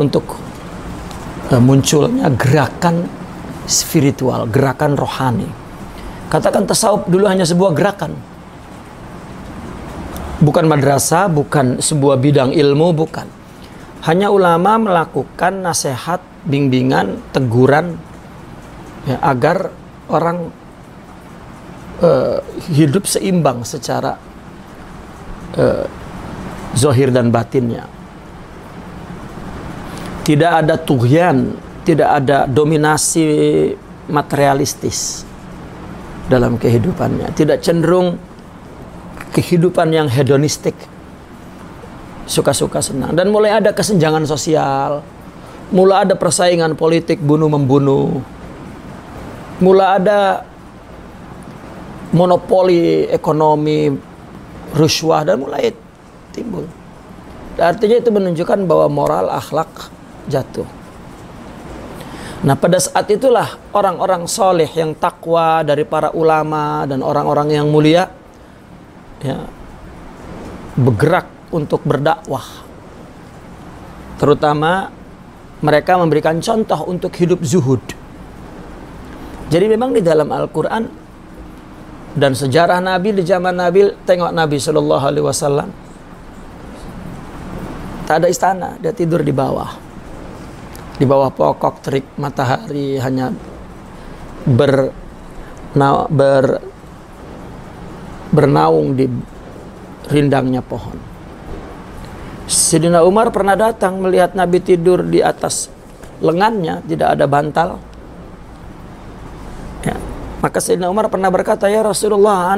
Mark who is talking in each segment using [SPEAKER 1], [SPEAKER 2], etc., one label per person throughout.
[SPEAKER 1] untuk munculnya gerakan spiritual, gerakan rohani. Katakan tasawuf dulu hanya sebuah gerakan, bukan madrasah, bukan sebuah bidang ilmu, bukan. Hanya ulama melakukan nasihat, bimbingan, teguran, ya, agar orang hidup seimbang secara zahir dan batinnya. Tidak ada tughyan, tidak ada dominasi materialistis dalam kehidupannya. Tidak cenderung kehidupan yang hedonistik, suka-suka senang. Dan mulai ada kesenjangan sosial, mulai ada persaingan politik bunuh-membunuh, mulai ada monopoli ekonomi, rusyah, dan mulai timbul. Artinya itu menunjukkan bahwa moral akhlak jatuh. Nah, pada saat itulah orang-orang soleh yang takwa dari para ulama dan orang-orang yang mulia, ya, bergerak untuk berdakwah. Terutama mereka memberikan contoh untuk hidup zuhud. Jadi memang di dalam Al-Quran dan sejarah Nabi di zaman Nabi, tengok Nabi SAW, tak ada istana, dia tidur di bawah pokok terik matahari, hanya bernaung di rindangnya pohon. Sayyidina Umar pernah datang melihat Nabi tidur di atas lengannya, tidak ada bantal. Ya. Maka Sayyidina Umar pernah berkata, "Ya Rasulullah,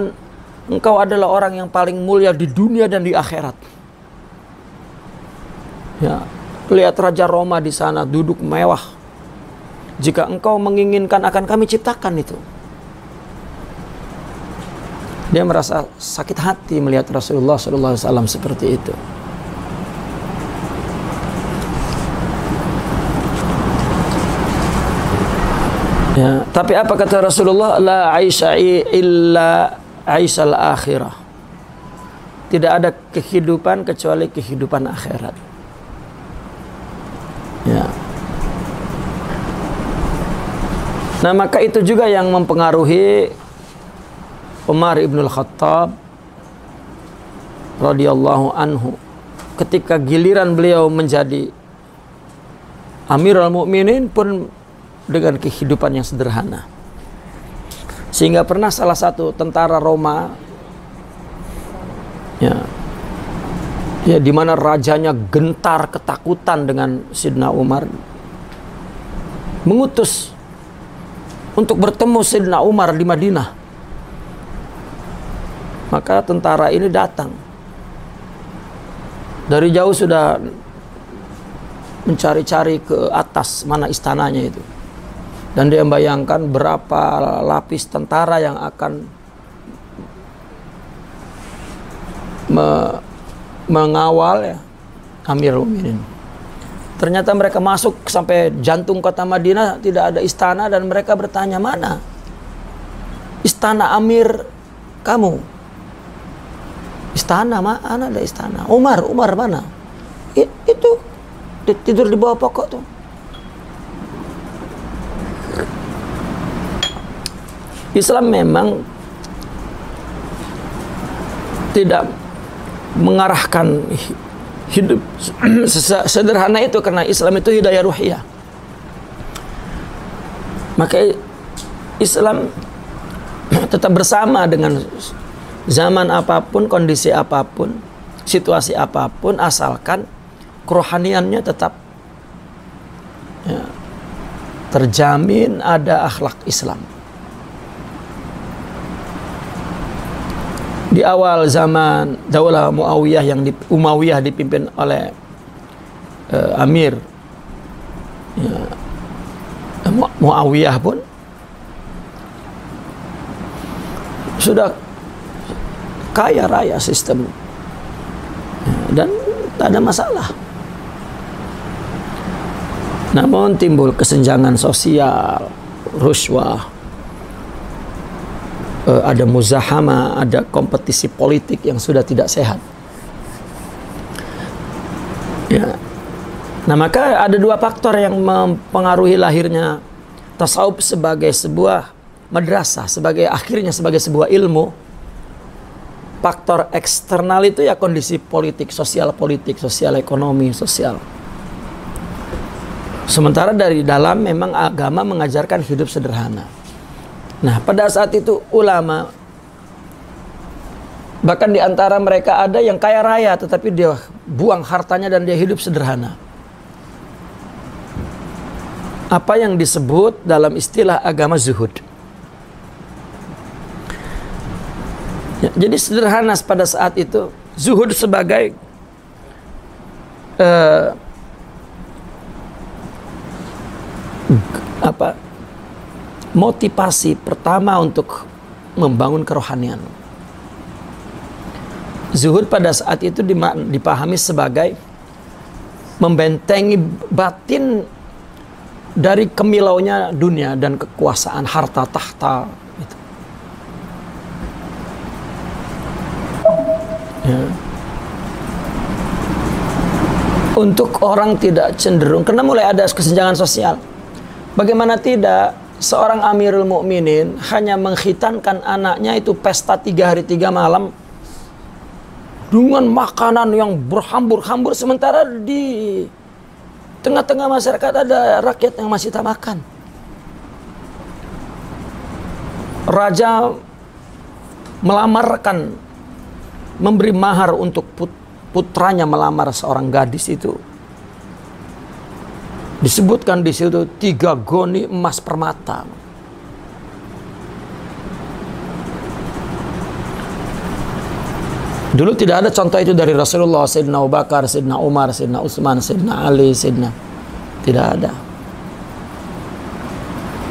[SPEAKER 1] engkau adalah orang yang paling mulia di dunia dan di akhirat." Ya. Lihat Raja Roma di sana duduk mewah. Jika engkau menginginkan, akan kami ciptakan itu. Dia merasa sakit hati melihat Rasulullah SAW seperti itu. Ya, tapi apa kata Rasulullah? La aisha illa aishal akhirah. Tidak ada kehidupan kecuali kehidupan akhirat. Ya. Nah, maka itu juga yang mempengaruhi Umar ibn al-Khattab radhiyallahu anhu ketika giliran beliau menjadi Amirul Mukminin pun dengan kehidupan yang sederhana. Sehingga pernah salah satu tentara Roma, ya, di mana rajanya gentar ketakutan dengan Sayyidina Umar, mengutus untuk bertemu Sayyidina Umar di Madinah. Maka tentara ini datang dari jauh, sudah mencari-cari ke atas mana istananya itu, dan dia membayangkan berapa lapis tentara yang akan mengawal, ya, Amirul Mukminin. Ternyata mereka masuk sampai jantung kota Madinah, tidak ada istana, dan mereka bertanya, "Mana istana Amir kamu?" "Istana, mana ada istana? Umar mana?" Itu tidur di bawah pokok tuh." Islam memang tidak mengarahkan hidup sederhana itu, karena Islam itu hidayah ruhiyah. Maka Islam tetap bersama dengan zaman apapun, kondisi apapun, situasi apapun, asalkan kerohaniannya tetap, ya, terjamin ada akhlak Islam. Di awal zaman Daulah Umayyah dipimpin oleh Amir, ya, Muawiyah pun sudah kaya raya sistem, ya, dan tak ada masalah. Namun timbul kesenjangan sosial, rusyah, ada muzahama, ada kompetisi politik yang sudah tidak sehat. Ya. Nah, maka ada dua faktor yang mempengaruhi lahirnya tasawuf sebagai sebuah madrasah, akhirnya sebagai sebuah ilmu. Faktor eksternal itu ya kondisi politik, sosial ekonomi, sosial. Sementara dari dalam memang agama mengajarkan hidup sederhana. Nah, pada saat itu ulama, bahkan di antara mereka ada yang kaya raya tetapi dia buang hartanya dan dia hidup sederhana. Apa yang disebut dalam istilah agama zuhud. Ya, jadi sederhana pada saat itu. Zuhud sebagai motivasi pertama untuk membangun kerohanian. Zuhud pada saat itu dipahami sebagai membentengi batin dari kemilaunya dunia dan kekuasaan, harta tahta gitu. Ya. Untuk orang tidak cenderung, karena mulai ada kesenjangan sosial. Bagaimana tidak, seorang Amirul Mukminin hanya mengkhitankan anaknya itu pesta 3 hari 3 malam dengan makanan yang berhambur-hambur, sementara di tengah-tengah masyarakat ada rakyat yang masih tak makan. Raja memberi mahar untuk putranya melamar seorang gadis itu. Disebutkan di situ 3 goni emas permata. Dulu tidak ada contoh itu dari Rasulullah, Sayyidina Abu Bakar, Sayyidina Umar, Sayyidina Utsman, Sayyidina Ali, tidak ada.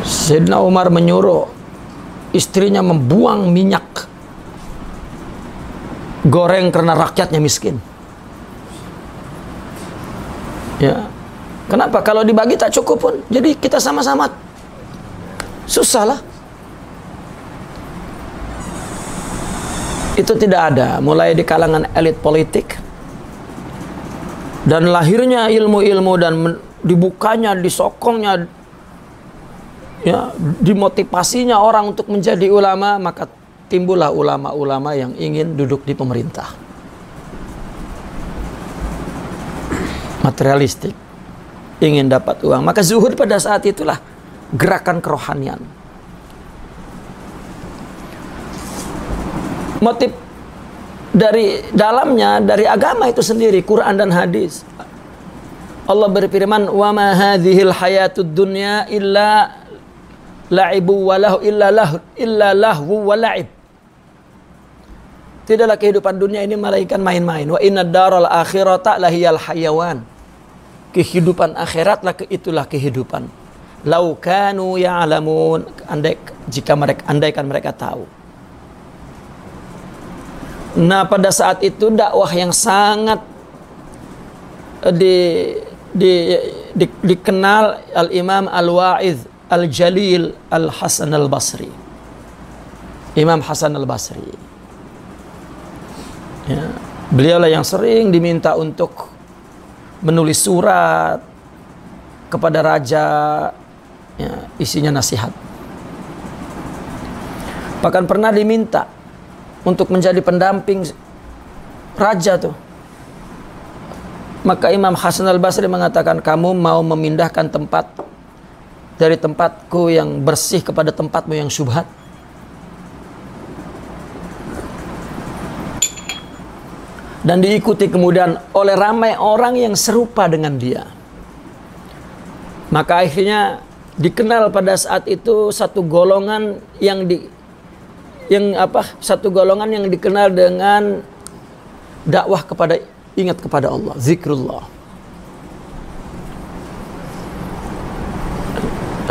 [SPEAKER 1] Sayyidina Umar menyuruh istrinya membuang minyak goreng karena rakyatnya miskin. Ya. Kenapa? Kalau dibagi tak cukup pun. Jadi kita sama-sama susah lah. Itu tidak ada. Mulai di kalangan elit politik. Dan lahirnya ilmu-ilmu dan dibukanya, disokongnya, ya, dimotivasinya orang untuk menjadi ulama, maka timbullah ulama-ulama yang ingin duduk di pemerintah. Materialistik, ingin dapat uang. Maka zuhud pada saat itulah gerakan kerohanian. Motif dari dalamnya, dari agama itu sendiri, Quran dan hadis. Allah berfirman, "Wa ma hadhil hayatud dunya illa la'ibu wa lahu illa lahu wa la'ib." Tidaklah kehidupan dunia ini malaikat main-main. Wa inna daral akhirata lahiyal hayawan. Kehidupan akhiratlah itulah kehidupan. Lau kanu ya'lamun, andaikan mereka tahu. Nah, pada saat itu dakwah yang sangat dikenal Al-Imam Al-Wa'iz Al-Jalil Al-Hasan Al-Basri. Imam Hasan Al-Basri. Ya, beliaulah yang sering diminta untuk menulis surat kepada raja, ya, isinya nasihat. Bahkan pernah diminta untuk menjadi pendamping raja tuh. Maka Imam Hasan Al-Basri mengatakan, kamu mau memindahkan tempat dari tempatku yang bersih kepada tempatmu yang syubhat? Dan diikuti kemudian oleh ramai orang yang serupa dengan dia. Maka akhirnya dikenal pada saat itu satu golongan yang dikenal dengan dakwah ingat kepada Allah, zikrullah.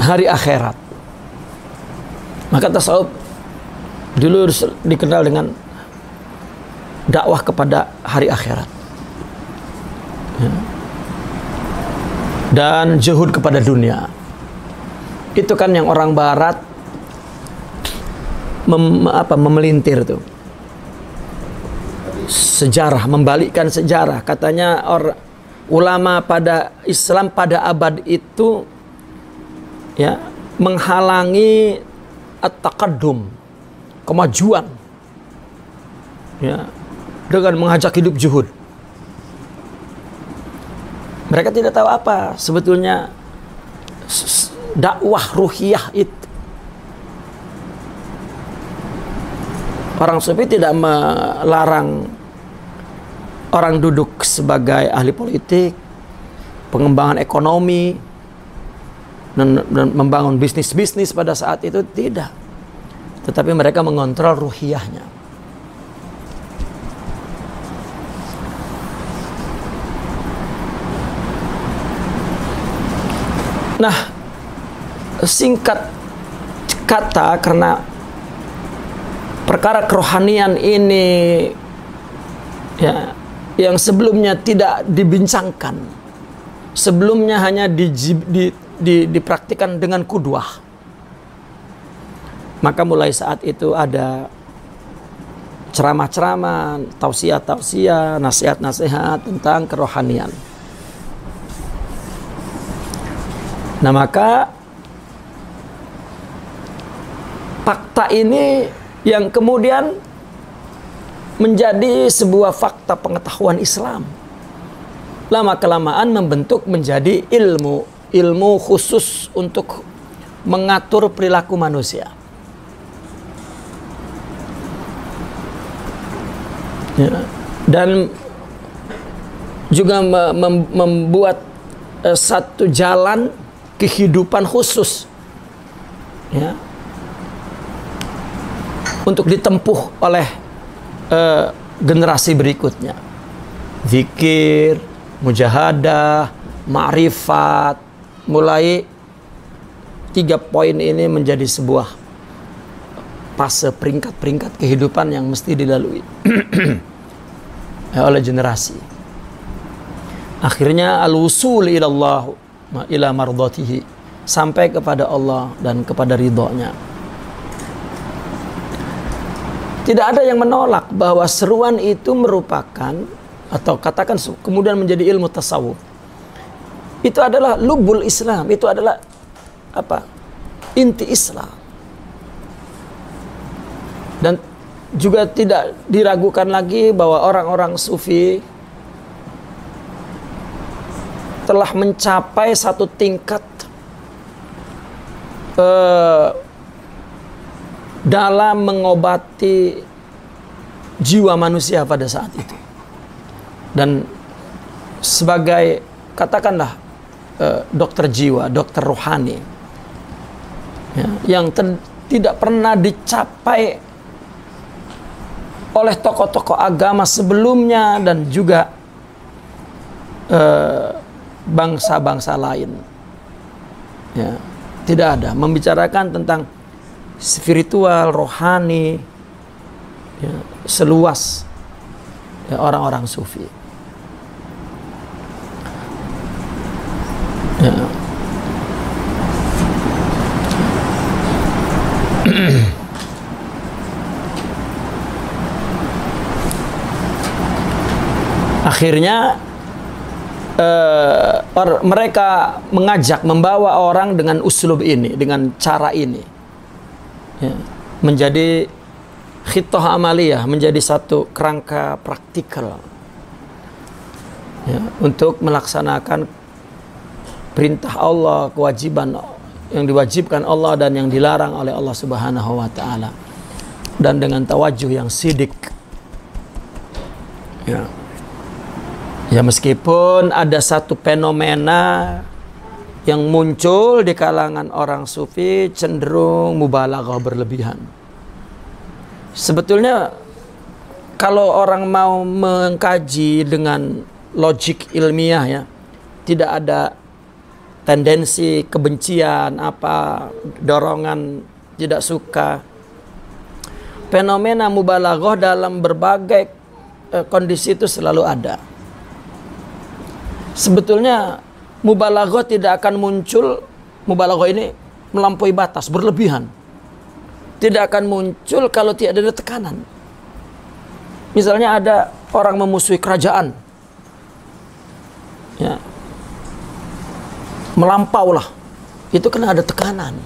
[SPEAKER 1] Hari akhirat. Maka tasawuf dulu dikenal dengan dakwah kepada hari akhirat. Dan zuhud kepada dunia. Itu kan yang orang barat memelintir tuh. Sejarah, membalikkan sejarah. Katanya ulama pada Islam pada abad itu ya menghalangi at-taqaddum, kemajuan, ya, dengan mengajak hidup zuhud. Mereka tidak tahu apa sebetulnya dakwah ruhiyah itu. Orang sufi tidak melarang orang duduk sebagai ahli politik, pengembangan ekonomi, dan membangun bisnis-bisnis pada saat itu, tidak. Tetapi mereka mengontrol ruhiyahnya. Nah, singkat kata, karena perkara kerohanian ini ya, yang sebelumnya tidak dibincangkan, sebelumnya hanya dipraktikkan dengan kudwah, maka mulai saat itu ada ceramah-ceramah, tausiah-tausiah, nasihat-nasihat tentang kerohanian. Nah, maka fakta ini yang kemudian menjadi sebuah fakta pengetahuan Islam, lama-kelamaan membentuk menjadi ilmu khusus untuk mengatur perilaku manusia. Ya. Dan juga membuat satu jalan kehidupan khusus, ya, untuk ditempuh oleh generasi berikutnya. Zikir, mujahadah, ma'rifat, mulai 3 poin ini menjadi sebuah fase peringkat-peringkat kehidupan yang mesti dilalui oleh generasi. Akhirnya al-wusul ilallah ila mardatihi, sampai kepada Allah dan kepada ridhonya. Tidak ada yang menolak bahwa seruan itu merupakan, atau katakan kemudian menjadi ilmu tasawuf. Itu adalah lubul Islam, itu adalah apa? Inti Islam. Dan juga tidak diragukan lagi bahwa orang-orang sufi telah mencapai satu tingkat dalam mengobati jiwa manusia pada saat itu. Dan sebagai, katakanlah, dokter jiwa, dokter rohani, ya, yang tidak pernah dicapai oleh tokoh-tokoh agama sebelumnya dan juga bangsa-bangsa lain, ya, tidak ada membicarakan tentang spiritual, rohani, ya, seluas ya, orang-orang sufi. Ya. Akhirnya mereka mengajak, membawa orang dengan uslub ini, dengan cara ini, ya, menjadi khitah amaliyah, menjadi satu kerangka praktikal, ya, untuk melaksanakan perintah Allah, kewajiban yang diwajibkan Allah dan yang dilarang oleh Allah Subhanahu wa taala, dan dengan tawajuh yang sidik. Ya. Ya, meskipun ada satu fenomena yang muncul di kalangan orang sufi, cenderung mubalaghah, berlebihan. Sebetulnya kalau orang mau mengkaji dengan logik ilmiah, ya, tidak ada tendensi kebencian, apa, dorongan tidak suka. Fenomena mubalaghah dalam berbagai kondisi itu selalu ada. Sebetulnya mubalaghah tidak akan muncul, mubalaghah ini melampaui batas, berlebihan, tidak akan muncul kalau tidak ada tekanan. Misalnya ada orang memusuhi kerajaan, ya, melampau lah. Itu kena ada tekanan.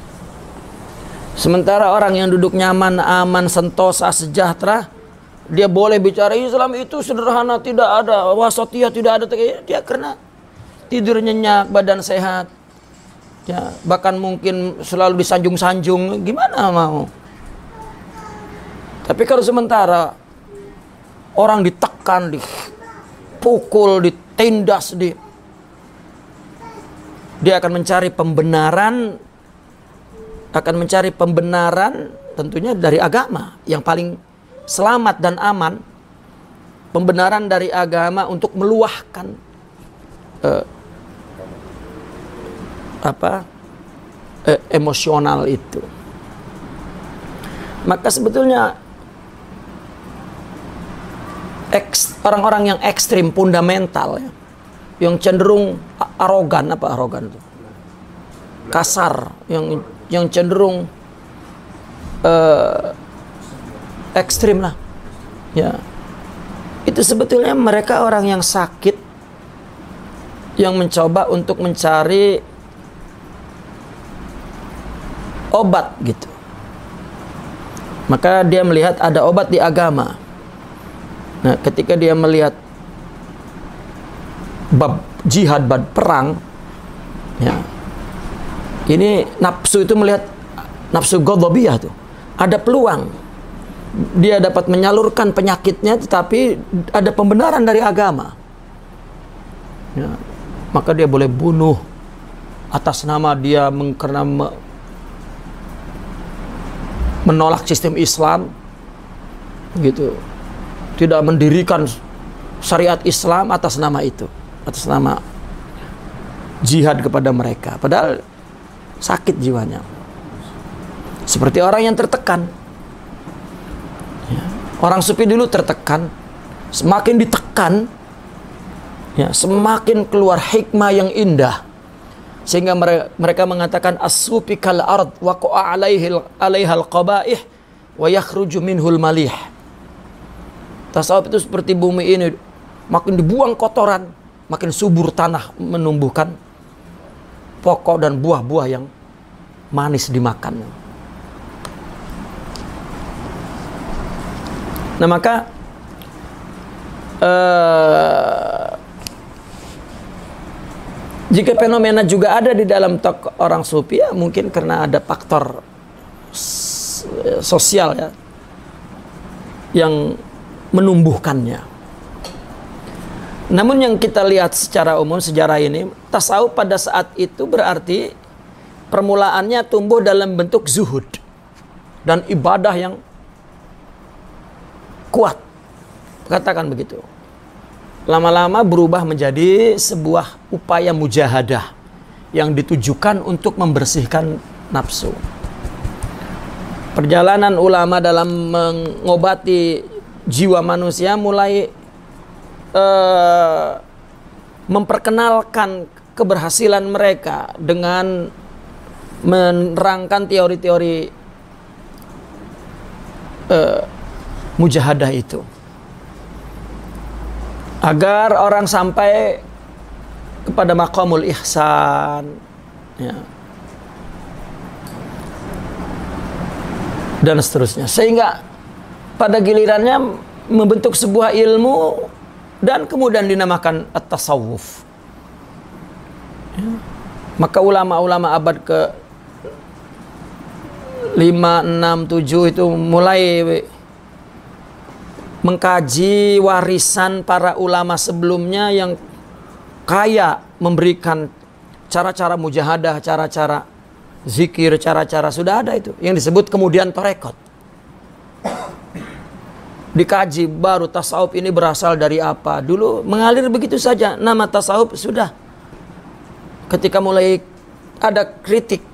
[SPEAKER 1] Sementara orang yang duduk nyaman, aman, sentosa, sejahtera, dia boleh bicara Islam itu sederhana, tidak ada wasatiyah, tidak ada dia karena tidur nyenyak, badan sehat. Ya, bahkan mungkin selalu disanjung-sanjung, gimana mau? Tapi kalau sementara orang ditekan, dipukul, ditindas, dia akan mencari pembenaran tentunya dari agama yang paling selamat dan aman, pembenaran dari agama untuk meluahkan emosional itu. Maka sebetulnya orang-orang yang ekstrim fundamental ya, yang cenderung arogan itu kasar, yang cenderung ekstrim lah ya, itu sebetulnya mereka orang yang sakit yang mencoba untuk mencari obat gitu. Maka dia melihat ada obat di agama. Nah, ketika dia melihat bab jihad, bab perang ya, ini nafsu itu melihat nafsu ghadabiyah tuh ada peluang dia dapat menyalurkan penyakitnya, tetapi ada pembenaran dari agama ya, maka dia boleh bunuh atas nama dia karena menolak sistem Islam gitu, tidak mendirikan syariat Islam atas nama itu, atas nama jihad kepada mereka, padahal sakit jiwanya. Seperti orang yang tertekan ya. Orang sufi dulu tertekan, semakin ditekan ya, semakin keluar hikmah yang indah, sehingga mereka mengatakan as-sufi kal ard waqa'a alaiha al-qaba'ih wa yakhruju minhul malih. Tasawuf itu seperti bumi ini, makin dibuang kotoran, makin subur tanah menumbuhkan pokok dan buah-buah yang manis dimakan. Nah, maka jika fenomena juga ada di dalam orang sufi ya, mungkin karena ada faktor sosial ya yang menumbuhkannya. Namun yang kita lihat secara umum sejarah ini, tasawuf pada saat itu berarti permulaannya tumbuh dalam bentuk zuhud dan ibadah yang kuat, katakan begitu. Lama-lama berubah menjadi sebuah upaya mujahadah yang ditujukan untuk membersihkan nafsu. Perjalanan ulama dalam mengobati jiwa manusia mulai memperkenalkan keberhasilan mereka dengan menerangkan teori-teori mujahadah itu, agar orang sampai kepada maqamul ihsan ya, dan seterusnya, sehingga pada gilirannya membentuk sebuah ilmu dan kemudian dinamakan at-tasawuf ya. Maka ulama-ulama abad ke 5, 6, 7 itu mulai mengkaji warisan para ulama sebelumnya yang kaya memberikan cara-cara mujahadah, cara-cara zikir, cara-cara sudah ada itu yang disebut kemudian tarekat. Dikaji baru tasawuf ini berasal dari apa. Dulu mengalir begitu saja, nama tasawuf sudah. Ketika mulai ada kritik,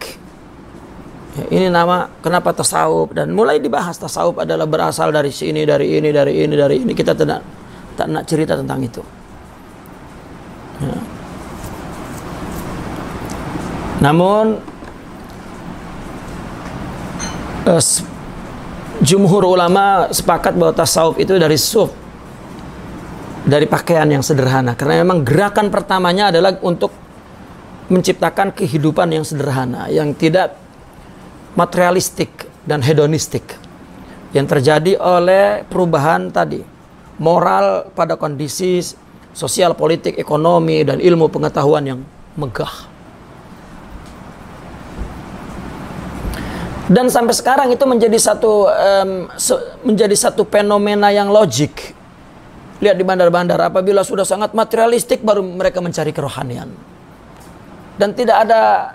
[SPEAKER 1] ya, ini nama kenapa tasawuf, dan mulai dibahas tasawuf adalah berasal dari sini, dari ini, dari ini, dari ini. Kita tak nak cerita tentang itu ya. Namun jumhur ulama sepakat bahwa tasawuf itu dari suf, dari pakaian yang sederhana, karena memang gerakan pertamanya adalah untuk menciptakan kehidupan yang sederhana, yang tidak materialistik dan hedonistik, yang terjadi oleh perubahan tadi moral pada kondisi sosial, politik, ekonomi, dan ilmu pengetahuan yang megah. Dan sampai sekarang itu menjadi satu fenomena yang logik. Lihat di bandar-bandar, apabila sudah sangat materialistik baru mereka mencari kerohanian. Dan tidak ada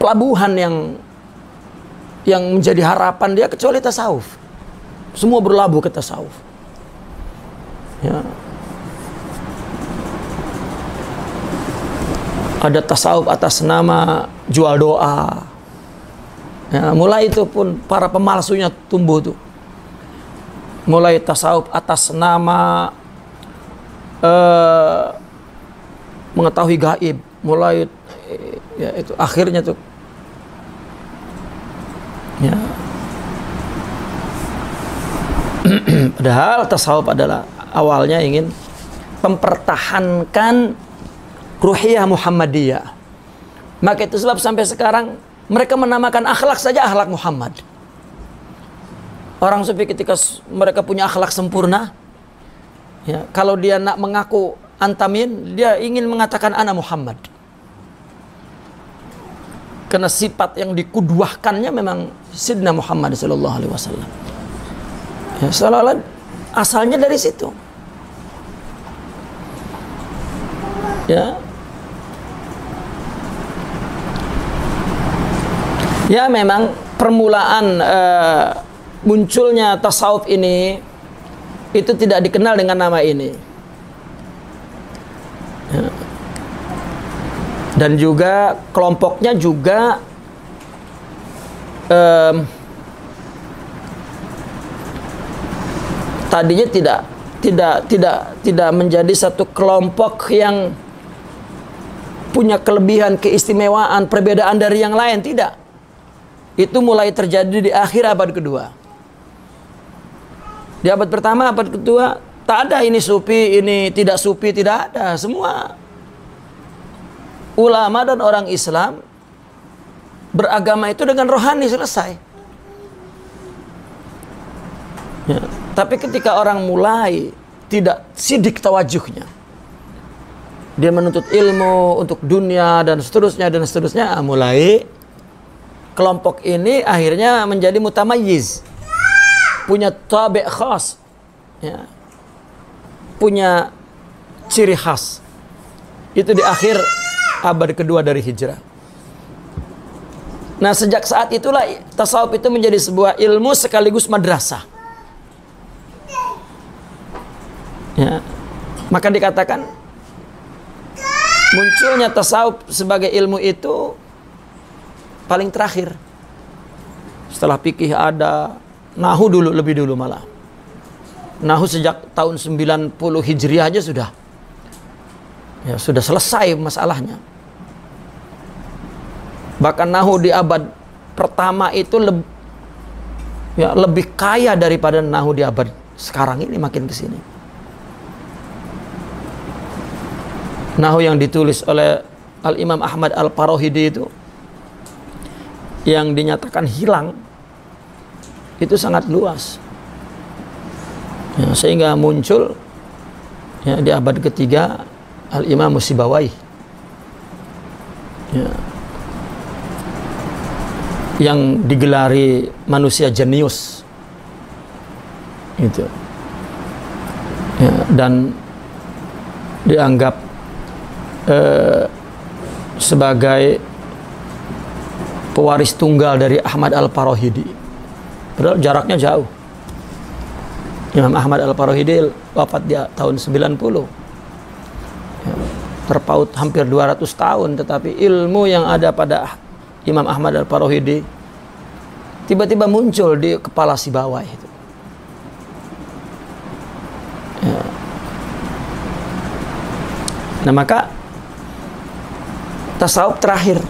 [SPEAKER 1] pelabuhan yang menjadi harapan dia kecuali tasawuf. Semua berlabuh ke tasawuf. Ya. Ada tasawuf atas nama jual doa. Ya, mulai itu pun para pemalsunya tumbuh tuh. Mulai tasawuf atas nama mengetahui gaib. Mulai ya itu akhirnya tuh. Ya. Padahal tasawuf adalah awalnya ingin mempertahankan ruhiyah Muhammadiyah. Maka itu sebab sampai sekarang mereka menamakan akhlak saja akhlak Muhammad. Orang sufi ketika mereka punya akhlak sempurna, ya, kalau dia nak mengaku antamin, dia ingin mengatakan ana Muhammad. Karena sifat yang dikuduahkannya memang Sidna Muhammad sallallahu alaihi wasallam. Ya, seolah-olah asalnya dari situ. Ya. Ya, memang permulaan munculnya tasawuf ini itu tidak dikenal dengan nama ini. Ya. Dan juga kelompoknya juga tadinya tidak menjadi satu kelompok yang punya kelebihan, keistimewaan, perbedaan dari yang lain, tidak. Itu mulai terjadi di akhir abad kedua. Di abad pertama, abad kedua, tak ada ini sufi, ini tidak sufi, tidak ada. Semua ulama dan orang Islam beragama itu dengan rohani, selesai. Ya. Tapi ketika orang mulai tidak sidik tawajuhnya, dia menuntut ilmu untuk dunia dan seterusnya, mulai kelompok ini akhirnya menjadi mutamayyiz, punya tabi' khas, ya, punya ciri khas. Itu di akhir abad kedua dari hijrah. Nah, sejak saat itulah tasawuf itu menjadi sebuah ilmu sekaligus madrasah. Ya. Maka dikatakan munculnya tasawuf sebagai ilmu itu paling terakhir. Setelah fikih ada nahu dulu, lebih dulu malah. Nahu sejak tahun 90 Hijriah aja sudah. Ya, sudah selesai masalahnya. Bahkan nahu di abad pertama itu lebih kaya daripada nahu di abad sekarang ini, makin ke sini. Nahu yang ditulis oleh Al-Imam Ahmad Al-Farahidi itu, yang dinyatakan hilang, itu sangat luas. Ya, sehingga muncul ya, di abad ketiga Al-Imam Sibawayh, ya, yang digelari manusia jenius itu, ya, dan dianggap sebagai pewaris tunggal dari Ahmad Al-Farahidi. Padahal jaraknya jauh. Imam Ahmad Al-Farahidi wafat di tahun 90. Ya, terpaut hampir 200 tahun, tetapi ilmu yang ada pada Imam Ahmad Al-Farahidi tiba-tiba muncul di kepala Sibawayh itu. Ya. Nah, maka tasawuf terakhir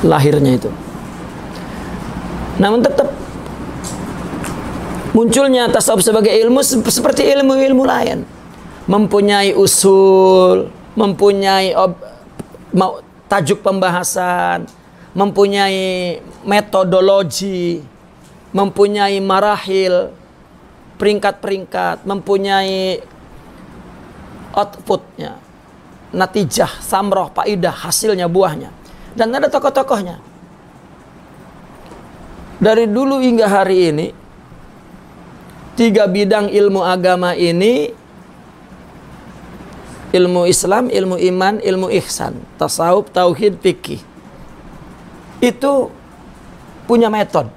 [SPEAKER 1] lahirnya itu. Namun tetap munculnya tasawuf sebagai ilmu seperti ilmu-ilmu lain. mempunyai usul, mempunyai tajuk pembahasan, mempunyai metodologi, mempunyai marahil, peringkat-peringkat, mempunyai outputnya, natijah, samroh, faidah, hasilnya, buahnya. Dan ada tokoh-tokohnya. Dari dulu hingga hari ini, 3 bidang ilmu agama ini, ilmu Islam, ilmu iman, ilmu ihsan, tasawuf, tauhid, fikih, itu punya metode,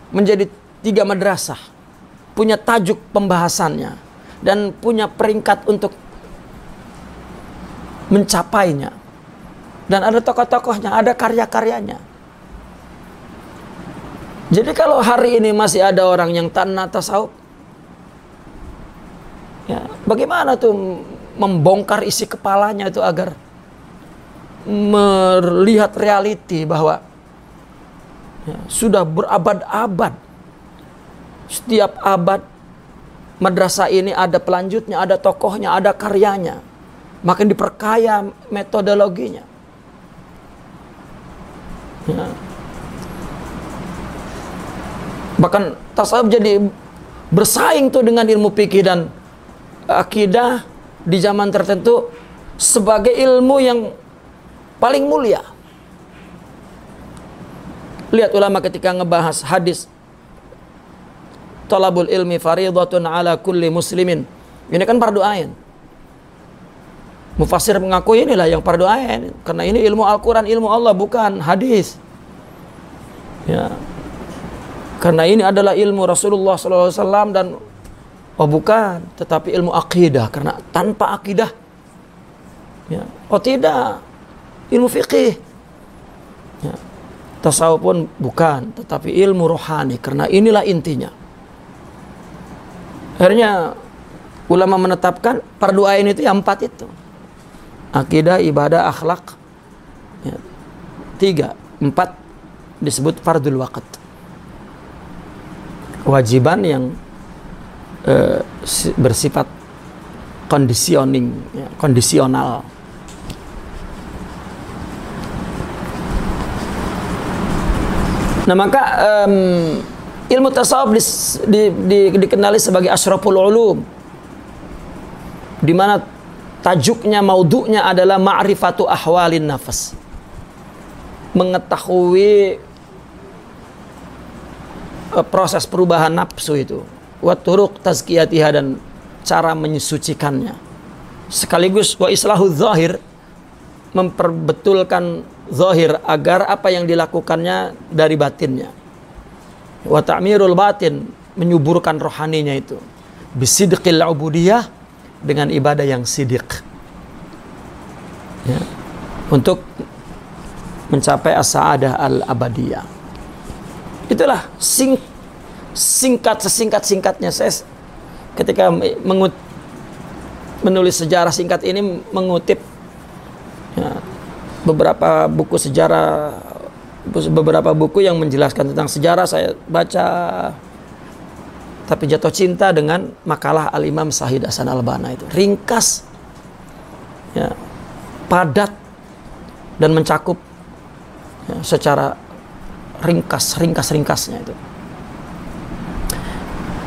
[SPEAKER 1] menjadi 3 madrasah, punya tajuk pembahasannya, dan punya peringkat untuk mencapainya. Dan ada tokoh-tokohnya, ada karya-karyanya. Jadi kalau hari ini masih ada orang yang tanah tasawuf, ya, bagaimana tuh membongkar isi kepalanya itu agar melihat realiti bahwa ya, sudah berabad-abad, setiap abad madrasah ini ada pelanjutnya, ada tokohnya, ada karyanya, makin diperkaya metodologinya. Ya. Bahkan tasawuf jadi bersaing tuh dengan ilmu fikih dan akidah di zaman tertentu sebagai ilmu yang paling mulia. Lihat ulama ketika ngebahas hadis talabul ilmi faridatun ala kulli muslimin. Ini kan fardu ain. Mufassir mengakui inilah yang fardu ain karena ini ilmu Al-Qur'an, ilmu Allah, bukan hadis. Ya. Karena ini adalah ilmu Rasulullah SAW dan bukan, tetapi ilmu akidah. Karena tanpa akidah, ya, tidak, ilmu fikih, ya, tasawuf pun bukan, tetapi ilmu rohani. Karena inilah intinya. Akhirnya ulama menetapkan fardu ain itu yang 4 itu: akidah, ibadah, akhlak. Ya, 3, 4 disebut fardul waqt. Kewajiban yang bersifat conditioning, ya, kondisional. Nah maka ilmu tasawuf dikenali sebagai asyraful ulum, di mana tajuknya, maudhu'nya adalah ma'rifatu ahwalin nafas, mengetahui proses perubahan nafsu itu, wa turuq tazkiyatiha, dan cara menyucikannya, sekaligus wa islahu zahir, memperbetulkan zahir agar apa yang dilakukannya dari batinnya, wa ta'mirul batin, menyuburkan rohaninya itu, bisidqil ubudiyah, dengan ibadah yang sidiq, ya, untuk mencapai as-sa'adah al-abadiyah. Itulah sesingkat-singkatnya saya ketika menulis sejarah singkat ini mengutip, ya, beberapa buku sejarah, beberapa buku yang menjelaskan tentang sejarah saya baca, tapi jatuh cinta dengan makalah Al-Imam Syahid Hasan Al-Banna itu. Ringkas, ya, padat, dan mencakup, ya, secara ringkas-ringkasnya itu.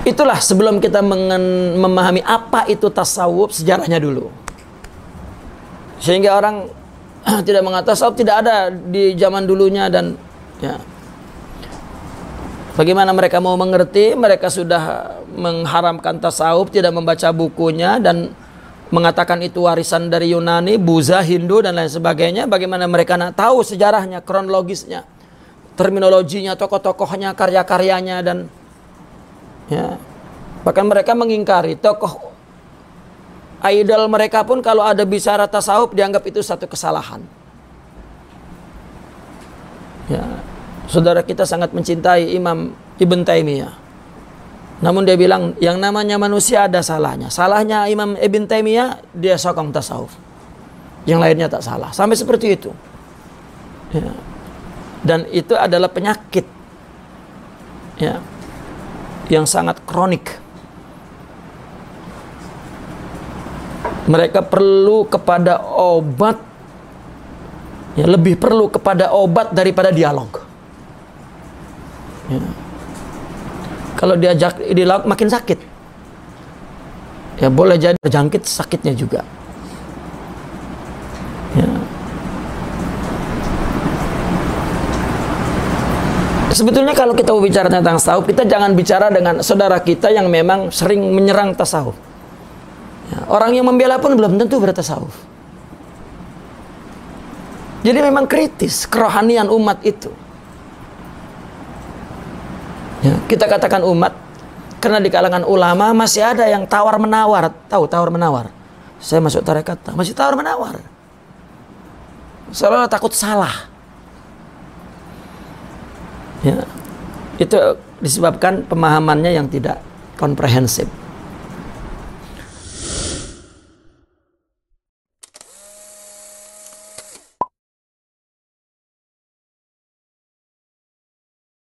[SPEAKER 1] Itulah sebelum kita memahami apa itu tasawuf, sejarahnya dulu. Sehingga orang tidak mengatakan tasawuf tidak ada di zaman dulunya, dan ya, bagaimana mereka mau mengerti? Mereka sudah mengharamkan tasawuf, tidak membaca bukunya, dan mengatakan itu warisan dari Yunani, Buddha, Hindu, dan lain sebagainya. Bagaimana mereka nak tahu sejarahnya, kronologisnya, terminologinya, tokoh-tokohnya, karya-karyanya, dan ya, bahkan mereka mengingkari tokoh idol mereka pun kalau ada bicara tasawuf dianggap itu satu kesalahan. Ya, saudara kita sangat mencintai Imam Ibn Taimiyah, namun dia bilang yang namanya manusia ada salahnya. Salahnya Imam Ibn Taimiyah, dia sokong tasawuf, yang lainnya tak salah. Sampai seperti itu, ya. Dan itu adalah penyakit, ya, yang sangat kronik. Mereka perlu kepada obat, ya, lebih perlu kepada obat daripada dialog. Ya. Kalau diajak dialog makin sakit. Ya boleh jadi terjangkit sakitnya juga. Ya. Sebetulnya kalau kita bicara tentang tasawuf, kita jangan bicara dengan saudara kita yang memang sering menyerang tasawuf. Ya, orang yang membela pun belum tentu bertasawuf. Jadi memang kritis kerohanian umat itu. Ya, kita katakan umat karena di kalangan ulama masih ada yang tawar-menawar. Tahu tawar-menawar? Saya masuk tarekat, masih tawar-menawar. Seolah-olah takut salah. Ya, itu disebabkan pemahamannya yang tidak komprehensif.